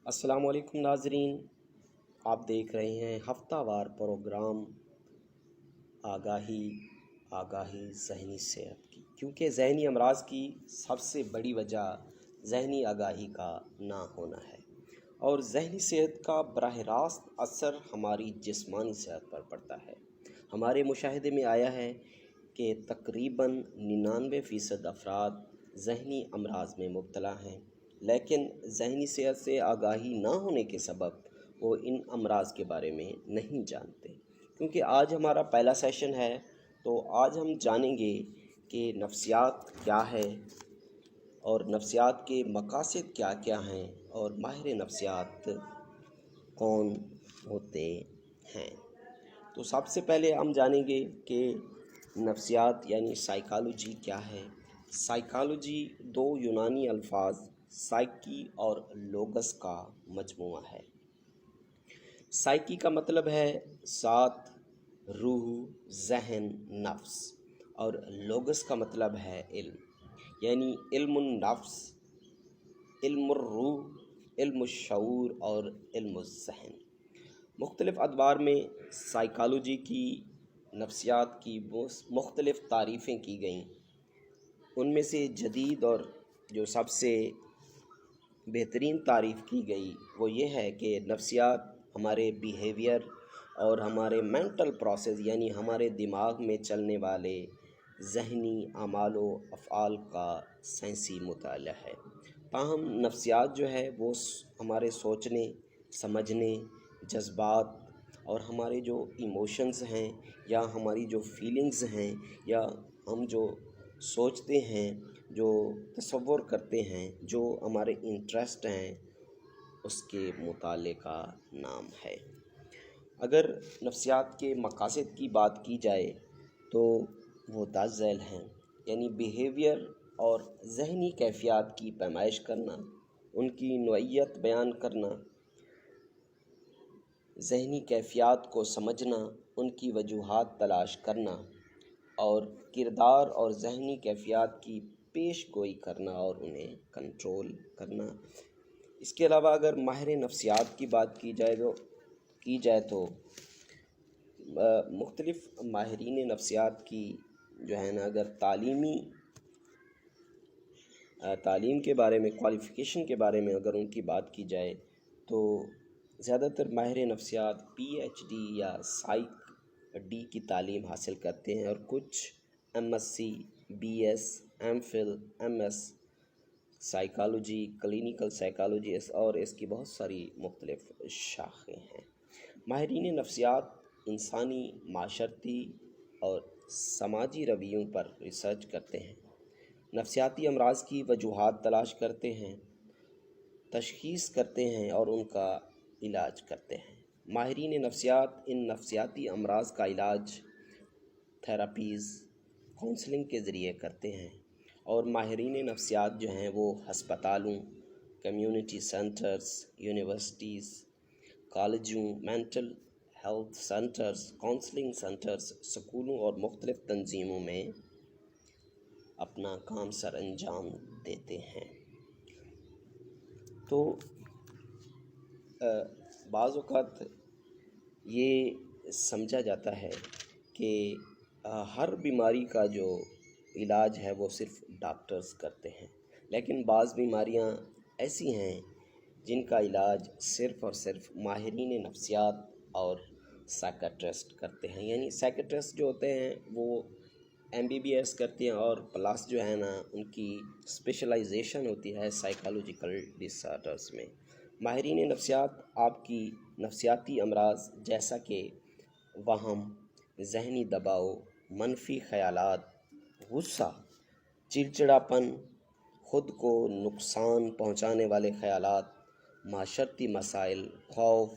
السلام علیکم ناظرین، آپ دیکھ رہے ہیں ہفتہ وار پروگرام آگاہی ذہنی صحت کی، کیونکہ ذہنی امراض کی سب سے بڑی وجہ ذہنی آگاہی کا نہ ہونا ہے، اور ذہنی صحت کا براہ راست اثر ہماری جسمانی صحت پر پڑتا ہے۔ ہمارے مشاہدے میں آیا ہے کہ تقریباً 99% افراد ذہنی امراض میں مبتلا ہیں، لیکن ذہنی صحت سے آگاہی نہ ہونے کے سبب وہ ان امراض کے بارے میں نہیں جانتے۔ کیونکہ آج ہمارا پہلا سیشن ہے، تو آج ہم جانیں گے کہ نفسیات کیا ہے اور نفسیات کے مقاصد کیا کیا ہیں اور ماہر نفسیات کون ہوتے ہیں۔ تو سب سے پہلے ہم جانیں گے کہ نفسیات یعنی سائیکالوجی کیا ہے۔ سائیکالوجی دو یونانی الفاظ سائیکی اور لوگس کا مجموعہ ہے۔ سائیکی کا مطلب ہے ذات، روح، ذہن، نفس، اور لوگس کا مطلب ہے علم، یعنی علم النفس، علم الروح، علم الشعور اور علم الذہن۔ مختلف ادوار میں سائیکالوجی کی نفسیات کی مختلف تعریفیں کی گئیں۔ ان میں سے جدید اور جو سب سے بہترین تعریف کی گئی وہ یہ ہے کہ نفسیات ہمارے بیہیویئر اور ہمارے مینٹل پروسیس یعنی ہمارے دماغ میں چلنے والے ذہنی اعمال و افعال کا سائنسی مطالعہ ہے۔ تاہم نفسیات جو ہے وہ ہمارے سوچنے، سمجھنے، جذبات اور ہمارے جو ایموشنز ہیں یا ہماری جو فیلنگز ہیں یا ہم جو سوچتے ہیں، جو تصور کرتے ہیں، جو ہمارے انٹرسٹ ہیں، اس کے مطالعے کا نام ہے۔ اگر نفسیات کے مقاصد کی بات کی جائے تو وہ دس ذیل ہیں، یعنی بیہیویئر اور ذہنی کیفیات کی پیمائش کرنا، ان کی نوعیت بیان کرنا، ذہنی کیفیات کو سمجھنا، ان کی وجوہات تلاش کرنا، اور کردار اور ذہنی کیفیات کی پیش گوئی کرنا اور انہیں کنٹرول کرنا۔ اس کے علاوہ اگر ماہر نفسیات کی بات کی جائے تو مختلف ماہرین نفسیات کی جو ہے نا، اگر تعلیم کے بارے میں، کوالیفیکیشن کے بارے میں اگر ان کی بات کی جائے تو زیادہ تر ماہر نفسیات پی ایچ ڈی یا سائیک ڈی کی تعلیم حاصل کرتے ہیں، اور کچھ M S C, B S, M Phil, M S psychology, clinical psychology اور اس کی بہت ساری مختلف شاخیں ہیں۔ ماہرین نفسیات انسانی، معاشرتی اور سماجی رویوں پر ریسرچ کرتے ہیں، نفسیاتی امراض کی وجوہات تلاش کرتے ہیں، تشخیص کرتے ہیں اور ان کا علاج کرتے ہیں۔ ماہرین نفسیات ان نفسیاتی امراض کا علاج تھراپیز، کونسلنگ کے ذریعے کرتے ہیں، اور ماہرین نفسیات جو ہیں وہ ہسپتالوں، کمیونٹی سینٹرز، یونیورسٹیز، کالجوں، mental health centres, counselling centres, سکولوں اور مختلف تنظیموں میں اپنا کام سر انجام دیتے ہیں۔ تو بعض اوقات یہ سمجھا جاتا ہے کہ ہر بیماری کا جو علاج ہے وہ صرف ڈاکٹرز کرتے ہیں، لیکن بعض بیماریاں ایسی ہیں جن کا علاج صرف اور صرف ماہرین نفسیات اور سائیکٹرسٹ کرتے ہیں۔ یعنی سائیکٹرسٹ جو ہوتے ہیں وہ ایم بی بی ایس کرتے ہیں، اور پلس جو ہے نا ان کی اسپیشلائزیشن ہوتی ہے سائیکالوجیکل ڈس آرڈرز میں۔ ماہرین نفسیات آپ کی نفسیاتی امراض جیسا کہ وہم، ذہنی دباؤ، منفی خیالات، غصہ، چڑچڑاپن، خود کو نقصان پہنچانے والے خیالات، معاشرتی مسائل، خوف،